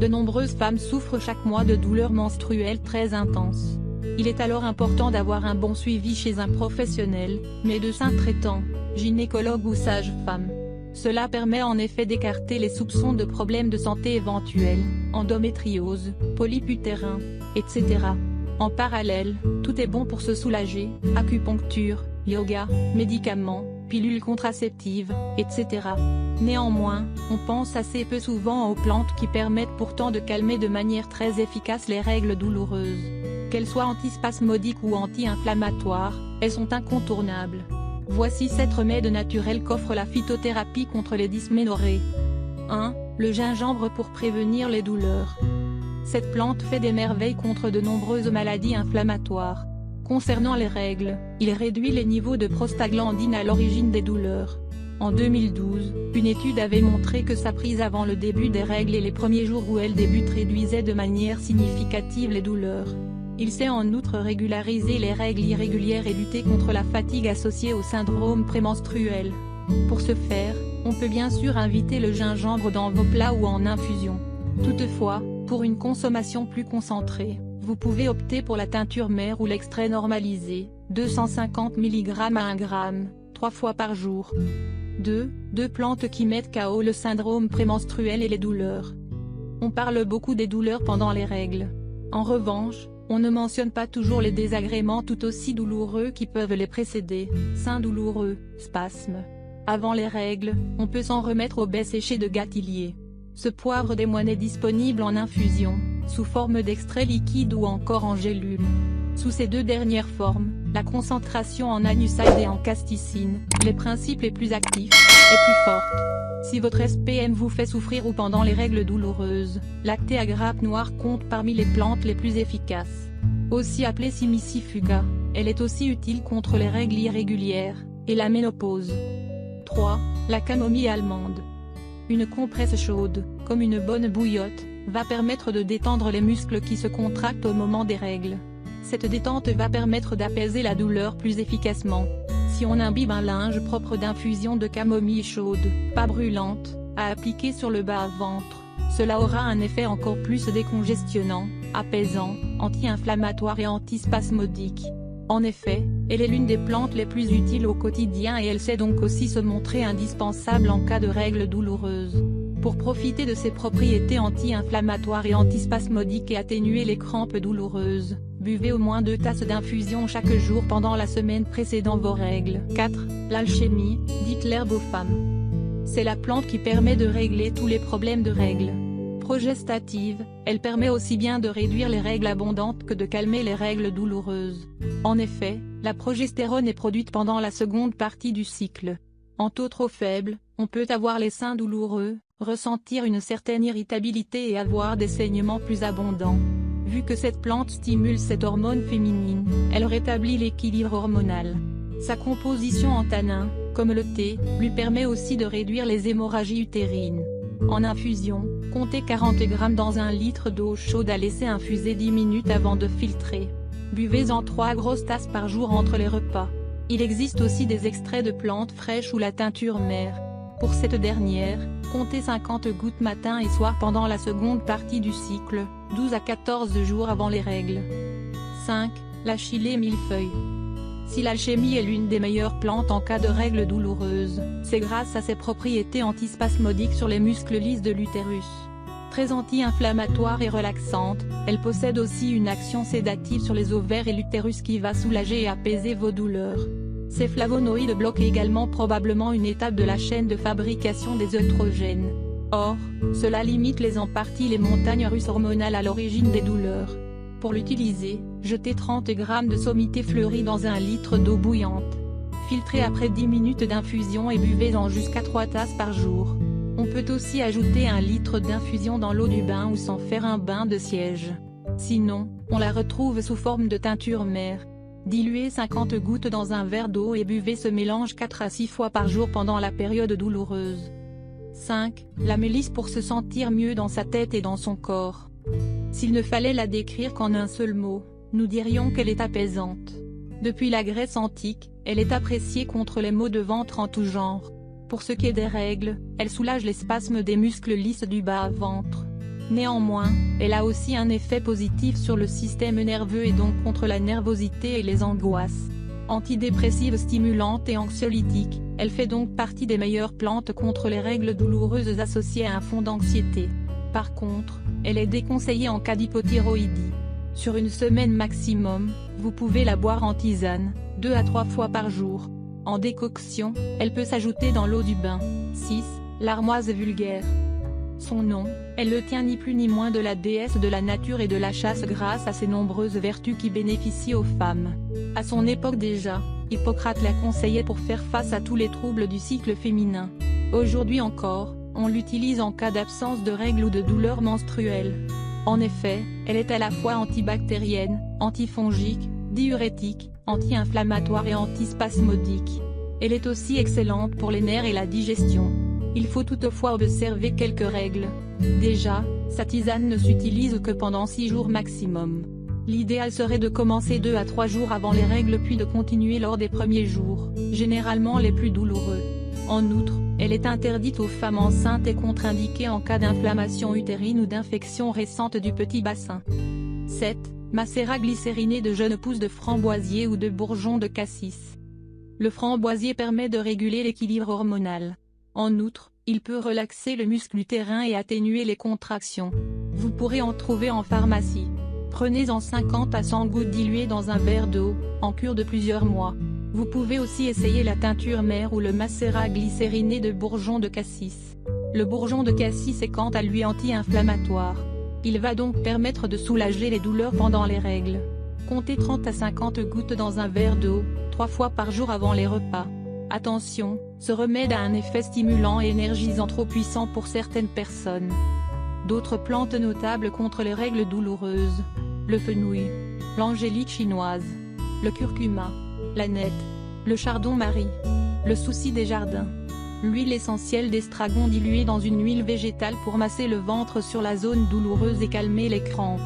De nombreuses femmes souffrent chaque mois de douleurs menstruelles très intenses. Il est alors important d'avoir un bon suivi chez un professionnel, médecin traitant, gynécologue ou sage-femme. Cela permet en effet d'écarter les soupçons de problèmes de santé éventuels, endométriose, polypes utérins, etc. En parallèle, tout est bon pour se soulager, acupuncture, yoga, médicaments, pilules contraceptives, etc. Néanmoins, on pense assez peu souvent aux plantes qui permettent pourtant de calmer de manière très efficace les règles douloureuses. Qu'elles soient antispasmodiques ou anti-inflammatoires, elles sont incontournables. Voici 7 remèdes naturels qu'offre la phytothérapie contre les dysménorrhées. 1. Le gingembre pour prévenir les douleurs. Cette plante fait des merveilles contre de nombreuses maladies inflammatoires. Concernant les règles, il réduit les niveaux de prostaglandine à l'origine des douleurs. En 2012, une étude avait montré que sa prise avant le début des règles et les premiers jours où elles débutent réduisait de manière significative les douleurs. Il sait en outre régulariser les règles irrégulières et lutter contre la fatigue associée au syndrome prémenstruel. Pour ce faire, on peut bien sûr inviter le gingembre dans vos plats ou en infusion. Toutefois, pour une consommation plus concentrée, vous pouvez opter pour la teinture mère ou l'extrait normalisé, 250 mg à 1 g, 3 fois par jour. 2. Deux plantes qui mettent KO le syndrome prémenstruel et les douleurs. On parle beaucoup des douleurs pendant les règles. En revanche, on ne mentionne pas toujours les désagréments tout aussi douloureux qui peuvent les précéder, seins douloureux, spasmes. Avant les règles, on peut s'en remettre au baies séché de Gatillier. Ce poivre des moines est disponible en infusion, sous forme d'extrait liquide ou encore en gélule. Sous ces deux dernières formes, la concentration en anisade et en casticine, les principes les plus actifs, est plus forte. Si votre SPM vous fait souffrir ou pendant les règles douloureuses, l'acté à grappe noire compte parmi les plantes les plus efficaces. Aussi appelée simicifuga, elle est aussi utile contre les règles irrégulières, et la ménopause. 3. La camomille allemande. Une compresse chaude, comme une bonne bouillotte, va permettre de détendre les muscles qui se contractent au moment des règles. Cette détente va permettre d'apaiser la douleur plus efficacement. Si on imbibe un linge propre d'infusion de camomille chaude, pas brûlante, à appliquer sur le bas-ventre, cela aura un effet encore plus décongestionnant, apaisant, anti-inflammatoire et antispasmodique. En effet, elle est l'une des plantes les plus utiles au quotidien et elle sait donc aussi se montrer indispensable en cas de règles douloureuses. Pour profiter de ses propriétés anti-inflammatoires et antispasmodiques et atténuer les crampes douloureuses, buvez au moins 2 tasses d'infusion chaque jour pendant la semaine précédant vos règles. 4. L'alchimie, dite l'herbe aux femmes. C'est la plante qui permet de régler tous les problèmes de règles. Progestative, elle permet aussi bien de réduire les règles abondantes que de calmer les règles douloureuses. En effet, la progestérone est produite pendant la seconde partie du cycle. En taux trop faible, on peut avoir les seins douloureux, ressentir une certaine irritabilité et avoir des saignements plus abondants. Vu que cette plante stimule cette hormone féminine, elle rétablit l'équilibre hormonal. Sa composition en tanins, comme le thé, lui permet aussi de réduire les hémorragies utérines. En infusion, comptez 40 g dans 1 litre d'eau chaude à laisser infuser 10 minutes avant de filtrer. Buvez-en 3 grosses tasses par jour entre les repas. Il existe aussi des extraits de plantes fraîches ou la teinture mère. Pour cette dernière, comptez 50 gouttes matin et soir pendant la seconde partie du cycle, 12 à 14 jours avant les règles. 5. L'achillée millefeuille. Si l'alchimie est l'une des meilleures plantes en cas de règles douloureuses, c'est grâce à ses propriétés antispasmodiques sur les muscles lisses de l'utérus. Très anti-inflammatoire et relaxante, elle possède aussi une action sédative sur les ovaires et l'utérus qui va soulager et apaiser vos douleurs. Ces flavonoïdes bloquent également probablement une étape de la chaîne de fabrication des œstrogènes. Or, cela limite en partie les montagnes russes hormonales à l'origine des douleurs. Pour l'utiliser, jetez 30 g de sommité fleurie dans 1 litre d'eau bouillante. Filtrez après 10 minutes d'infusion et buvez-en jusqu'à 3 tasses par jour. On peut aussi ajouter 1 litre d'infusion dans l'eau du bain ou s'en faire un bain de siège. Sinon, on la retrouve sous forme de teinture mère. Diluez 50 gouttes dans un verre d'eau et buvez ce mélange 4 à 6 fois par jour pendant la période douloureuse. 5. La mélisse pour se sentir mieux dans sa tête et dans son corps. S'il ne fallait la décrire qu'en un seul mot, nous dirions qu'elle est apaisante. Depuis la Grèce antique, elle est appréciée contre les maux de ventre en tout genre. Pour ce qui est des règles, elle soulage les spasmes des muscles lisses du bas-ventre. Néanmoins, elle a aussi un effet positif sur le système nerveux et donc contre la nervosité et les angoisses. Antidépressive stimulante et anxiolytique, elle fait donc partie des meilleures plantes contre les règles douloureuses associées à un fond d'anxiété. Par contre, elle est déconseillée en cas d'hypothyroïdie. Sur une semaine maximum, vous pouvez la boire en tisane, 2 à 3 fois par jour. En décoction, elle peut s'ajouter dans l'eau du bain. 6. L'armoise vulgaire. Son nom, elle le tient ni plus ni moins de la déesse de la nature et de la chasse grâce à ses nombreuses vertus qui bénéficient aux femmes. À son époque déjà, Hippocrate la conseillait pour faire face à tous les troubles du cycle féminin. Aujourd'hui encore, on l'utilise en cas d'absence de règles ou de douleurs menstruelles. En effet, elle est à la fois antibactérienne, antifongique, diurétique, anti-inflammatoire et antispasmodique. Elle est aussi excellente pour les nerfs et la digestion. Il faut toutefois observer quelques règles. Déjà, sa tisane ne s'utilise que pendant 6 jours maximum. L'idéal serait de commencer 2 à 3 jours avant les règles puis de continuer lors des premiers jours, généralement les plus douloureux. En outre, elle est interdite aux femmes enceintes et contre-indiquée en cas d'inflammation utérine ou d'infection récente du petit bassin. 7. Macérat glycériné de jeunes pousses de framboisier ou de bourgeons de cassis. Le framboisier permet de réguler l'équilibre hormonal. En outre, il peut relaxer le muscle utérin et atténuer les contractions. Vous pourrez en trouver en pharmacie. Prenez-en 50 à 100 gouttes diluées dans un verre d'eau, en cure de plusieurs mois. Vous pouvez aussi essayer la teinture mère ou le macérat glycériné de bourgeons de cassis. Le bourgeon de cassis est quant à lui anti-inflammatoire. Il va donc permettre de soulager les douleurs pendant les règles. Comptez 30 à 50 gouttes dans un verre d'eau, 3 fois par jour avant les repas. Attention, ce remède a un effet stimulant et énergisant trop puissant pour certaines personnes. D'autres plantes notables contre les règles douloureuses. Le fenouil, l'angélique chinoise, le curcuma, l'aneth, le chardon-marie, le souci des jardins. L'huile essentielle d'estragon diluée dans une huile végétale pour masser le ventre sur la zone douloureuse et calmer les crampes.